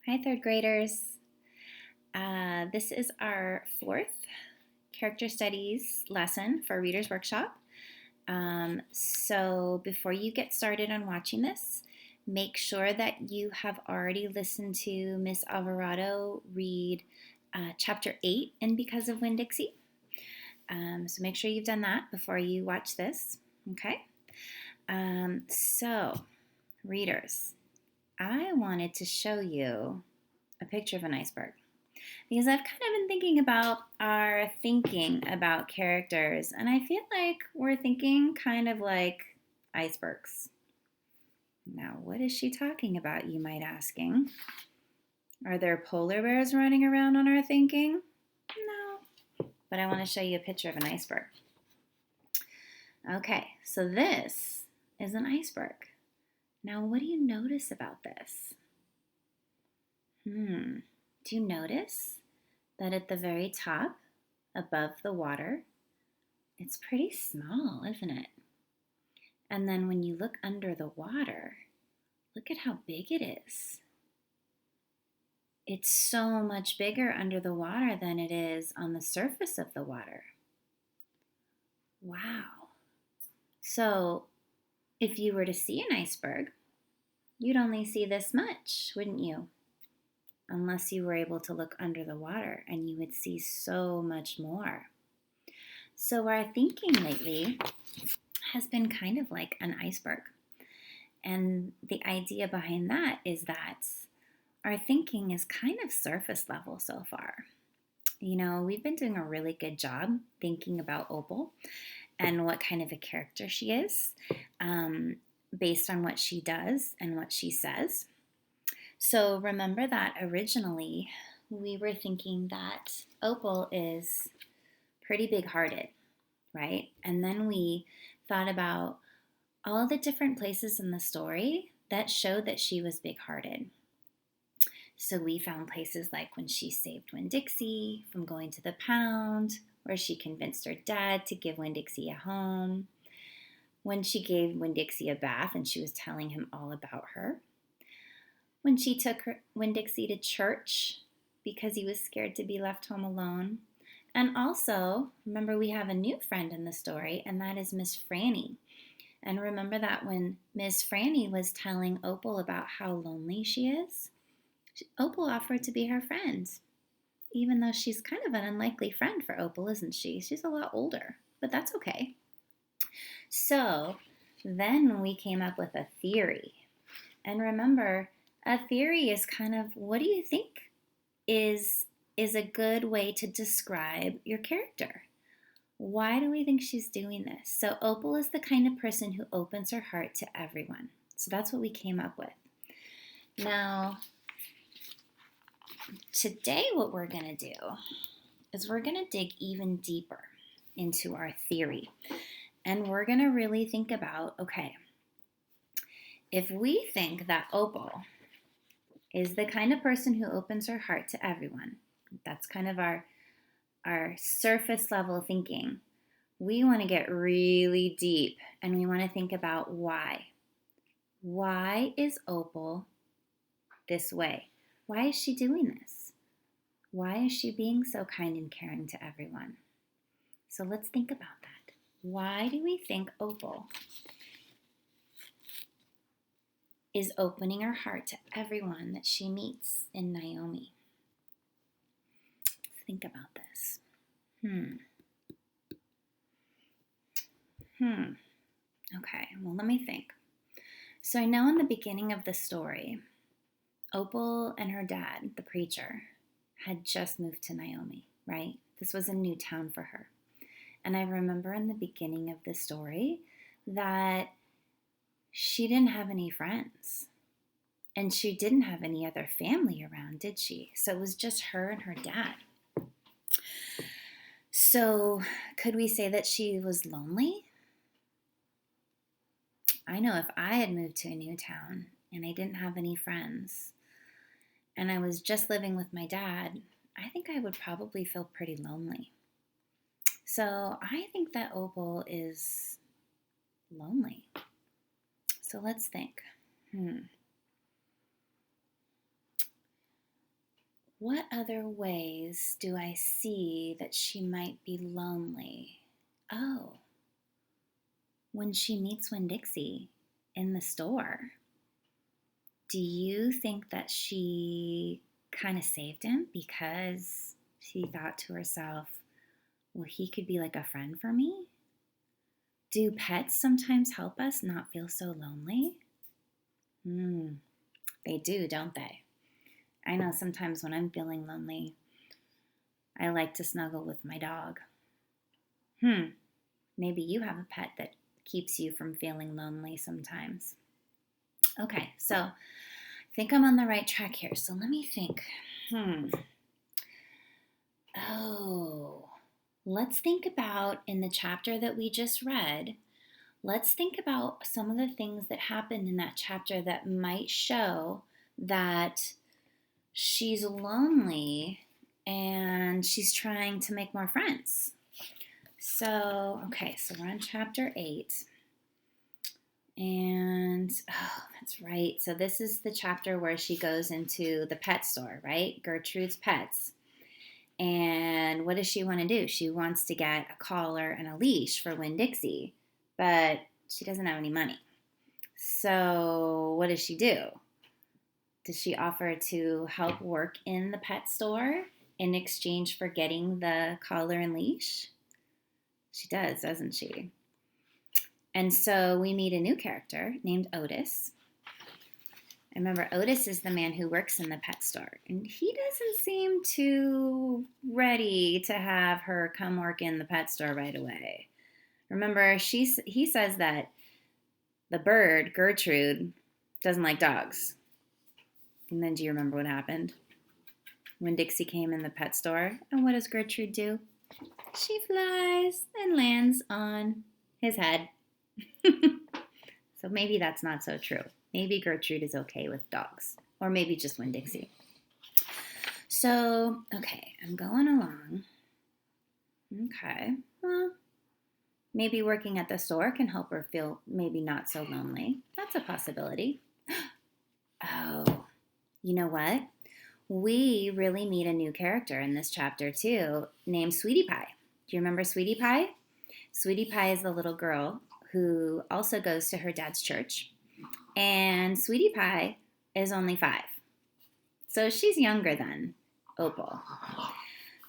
Hi, third graders. This is our fourth character studies lesson for Reader's Workshop. So before you get started on watching this, make sure that you have already listened to Miss Alvarado read Chapter 8 in Because of Winn-Dixie. So make sure you've done that before you watch this, okay? So, readers, I wanted to show you a picture of an iceberg because I've kind of been thinking about our thinking about characters, and I feel like we're thinking kind of like icebergs. Now, what is she talking about, you might asking? Are there polar bears running around on our thinking? No, but I want to show you a picture of an iceberg. Okay, so this is an iceberg. Now, what do you notice about this? Do you notice that at the very top, above the water, it's pretty small, isn't it? And then when you look under the water, look at how big it is. It's so much bigger under the water than it is on the surface of the water. Wow. So if you were to see an iceberg, you'd only see this much, wouldn't you? Unless you were able to look under the water, and you would see so much more. So our thinking lately has been kind of like an iceberg. And the idea behind that is that our thinking is kind of surface level so far. You know, we've been doing a really good job thinking about Opal and what kind of a character she is, based on what she does and what she says. So remember that originally we were thinking that Opal is pretty big-hearted, right? And then we thought about all the different places in the story that showed that she was big-hearted. So we found places like when she saved Winn-Dixie from going to the pound, where she convinced her dad to give Winn-Dixie a home, when she gave Winn-Dixie a bath and she was telling him all about her, when she took Winn-Dixie to church because he was scared to be left home alone. And also, remember, we have a new friend in the story, and that is Miss Franny. And remember that when Miss Franny was telling Opal about how lonely she is, Opal offered to be her friend, even though she's kind of an unlikely friend for Opal, isn't she? She's a lot older, but that's okay. So then we came up with a theory. And remember, a theory is kind of, what do you think is a good way to describe your character? Why do we think she's doing this? So Opal is the kind of person who opens her heart to everyone. So that's what we came up with. Now, today what we're going to do is we're going to dig even deeper into our theory. And we're going to really think about, okay, if we think that Opal is the kind of person who opens her heart to everyone, that's kind of our surface level thinking. We want to get really deep, and we want to think about why. Why is Opal this way? Why is she doing this? Why is she being so kind and caring to everyone? So let's think about that. Why do we think Opal is opening her heart to everyone that she meets in Naomi? Let's think about this. Okay, well, let me think. So I know in the beginning of the story, Opal and her dad, the preacher, had just moved to Naomi, right? This was a new town for her. And I remember in the beginning of the story that she didn't have any friends. And she didn't have any other family around, did she? So it was just her and her dad. So could we say that she was lonely? I know if I had moved to a new town and I didn't have any friends and I was just living with my dad, I think I would probably feel pretty lonely. So I think that Opal is lonely. So let's think. What other ways do I see that she might be lonely? Oh, when she meets Winn-Dixie in the store, do you think that she kind of saved him because she thought to herself, well, he could be like a friend for me? Do pets sometimes help us not feel so lonely? They do, don't they? I know sometimes when I'm feeling lonely, I like to snuggle with my dog. Maybe you have a pet that keeps you from feeling lonely sometimes. Okay, so I think I'm on the right track here. So let me think. Oh, let's think about in the chapter that we just read, let's think about some of the things that happened in that chapter that might show that she's lonely and she's trying to make more friends. So, okay, so we're on chapter 8. And, oh, that's right. So this is the chapter where she goes into the pet store, right? Gertrude's Pets. And what does she want to do? She wants to get a collar and a leash for Winn-Dixie, but she doesn't have any money. So what does she do? Does she offer to help work in the pet store in exchange for getting the collar and leash? She does, doesn't she? And so we meet a new character named Otis. And remember, Otis is the man who works in the pet store. And he doesn't seem too ready to have her come work in the pet store right away. Remember, he says that the bird, Gertrude, doesn't like dogs. And then do you remember what happened? Winn-Dixie came in the pet store, and what does Gertrude do? She flies and lands on his head. So maybe that's not so true. Maybe Gertrude is okay with dogs, or maybe just Winn-Dixie. So, okay, I'm going along. Okay, well, maybe working at the store can help her feel maybe not so lonely. That's a possibility. Oh, you know what? We really meet a new character in this chapter too, named Sweetie Pie. Do you remember Sweetie Pie? Sweetie Pie is the little girl who also goes to her dad's church. And Sweetie Pie is only 5. So she's younger than Opal.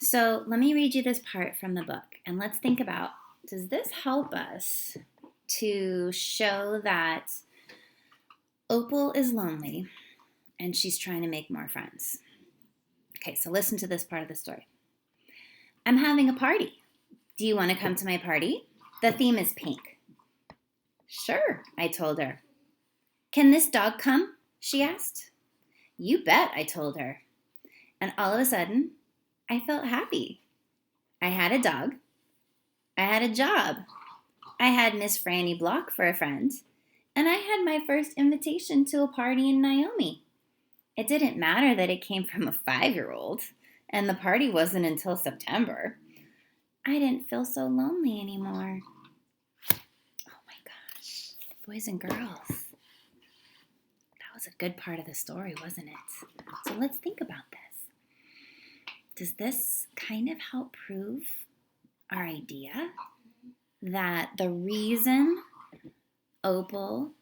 So let me read you this part from the book. And let's think about, does this help us to show that Opal is lonely and she's trying to make more friends? Okay, so listen to this part of the story. I'm having a party. Do you want to come to my party? The theme is pink. Sure, I told her. Can this dog come? She asked. You bet, I told her. And all of a sudden, I felt happy. I had a dog. I had a job. I had Miss Franny Block for a friend. And I had my first invitation to a party in Naomi. It didn't matter that it came from a 5-year-old, and the party wasn't until September. I didn't feel so lonely anymore. Oh my gosh, boys and girls. That was a good part of the story, wasn't it? So let's think about this. Does this kind of help prove our idea that the reason Opal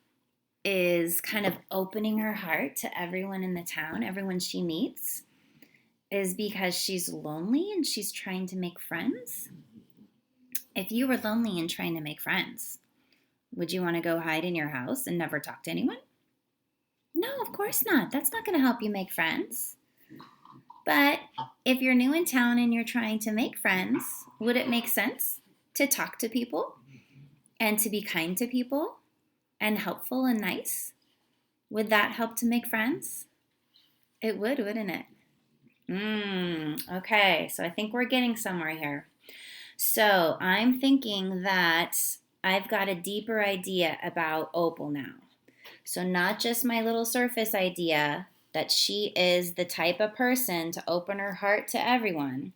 is kind of opening her heart to everyone in the town, everyone she meets, is because she's lonely and she's trying to make friends? If you were lonely and trying to make friends, would you want to go hide in your house and never talk to anyone? No, of course not. That's not going to help you make friends. But if you're new in town and you're trying to make friends, would it make sense to talk to people and to be kind to people and helpful and nice? Would that help to make friends? It would, wouldn't it? Okay, so I think we're getting somewhere here. So I'm thinking that I've got a deeper idea about Opal now. So not just my little surface idea that she is the type of person to open her heart to everyone.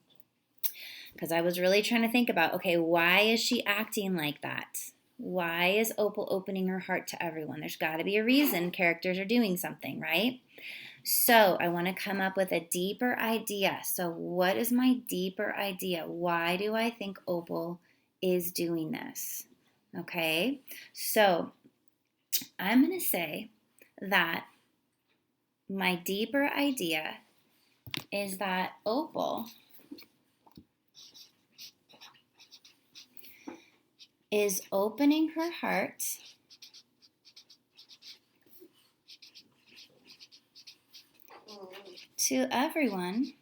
Because I was really trying to think about, okay, why is she acting like that? Why is Opal opening her heart to everyone? There's got to be a reason characters are doing something, right? So I want to come up with a deeper idea. So what is my deeper idea? Why do I think Opal is doing this? Okay, so I'm going to say that my deeper idea is that Opal is opening her heart to everyone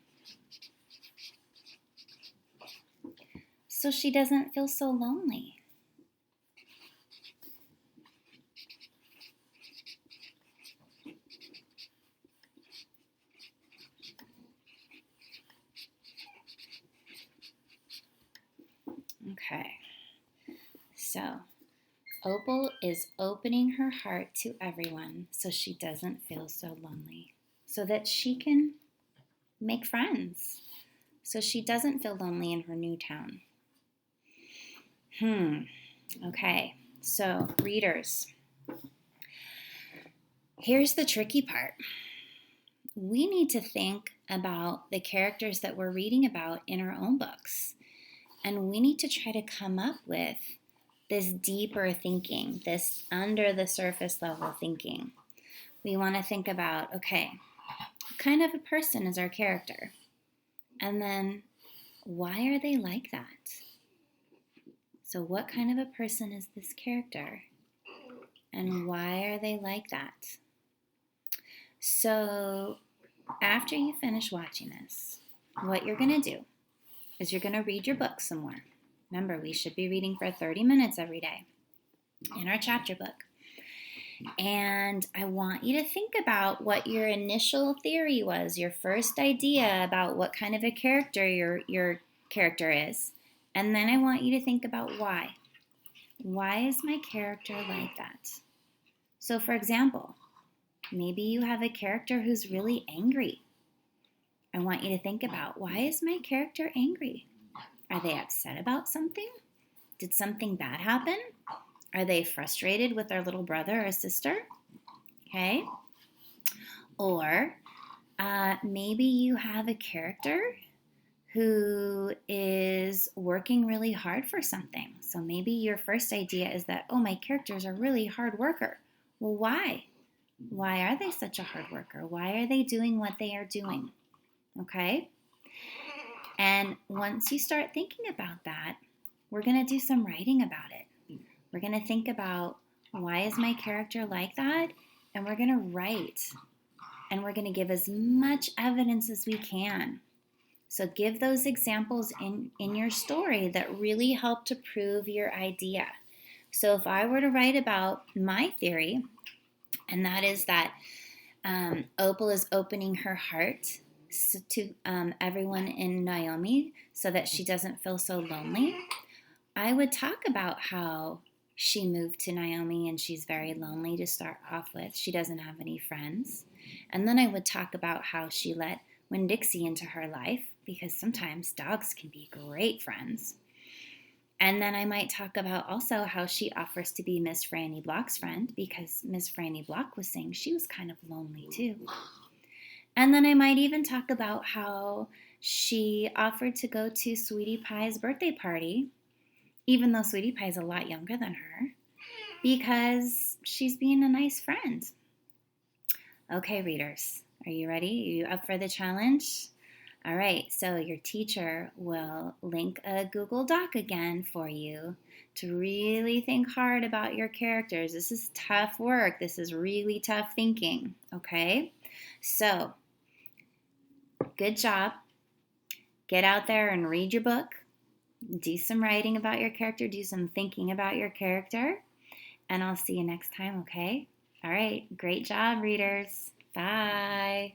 so she doesn't feel so lonely. Okay, so Opal is opening her heart to everyone so she doesn't feel so lonely, so that she can make friends, so she doesn't feel lonely in her new town. Okay, so readers, here's the tricky part. We need to think about the characters that we're reading about in our own books, and we need to try to come up with this deeper thinking, this under the surface level thinking. We want to think about, okay, what kind of a person is our character? And then why are they like that? So what kind of a person is this character? And why are they like that? So after you finish watching this, what you're going to do is you're going to read your book some more. Remember, we should be reading for 30 minutes every day in our chapter book. And I want you to think about what your initial theory was, your first idea about what kind of a character your character is. And then I want you to think about why. Why is my character like that? So for example, maybe you have a character who's really angry. I want you to think about, why is my character angry? Are they upset about something? Did something bad happen? Are they frustrated with their little brother or sister? Okay. Or maybe you have a character who is working really hard for something. So maybe your first idea is that, oh, my character is a really hard worker. Well, why? Why are they such a hard worker? Why are they doing what they are doing? Okay? And once you start thinking about that, we're going to do some writing about it. We're going to think about, why is my character like that? And we're going to write. And we're going to give as much evidence as we can. So give those examples in your story that really help to prove your idea. So if I were to write about my theory, and that is that Opal is opening her heart to everyone in Naomi so that she doesn't feel so lonely, I would talk about how she moved to Naomi and she's very lonely to start off with. She doesn't have any friends. And then I would talk about how she let Winn-Dixie into her life, because sometimes dogs can be great friends. And then I might talk about also how she offers to be Miss Franny Block's friend, because Miss Franny Block was saying she was kind of lonely too. And then I might even talk about how she offered to go to Sweetie Pie's birthday party, even though Sweetie Pie is a lot younger than her, because she's being a nice friend. Okay, readers, are you ready? Are you up for the challenge? All right, so your teacher will link a Google Doc again for you to really think hard about your characters. This is tough work. This is really tough thinking, okay? So, good job. Get out there and read your book. Do some writing about your character. Do some thinking about your character. And I'll see you next time, okay? All right, great job, readers. Bye.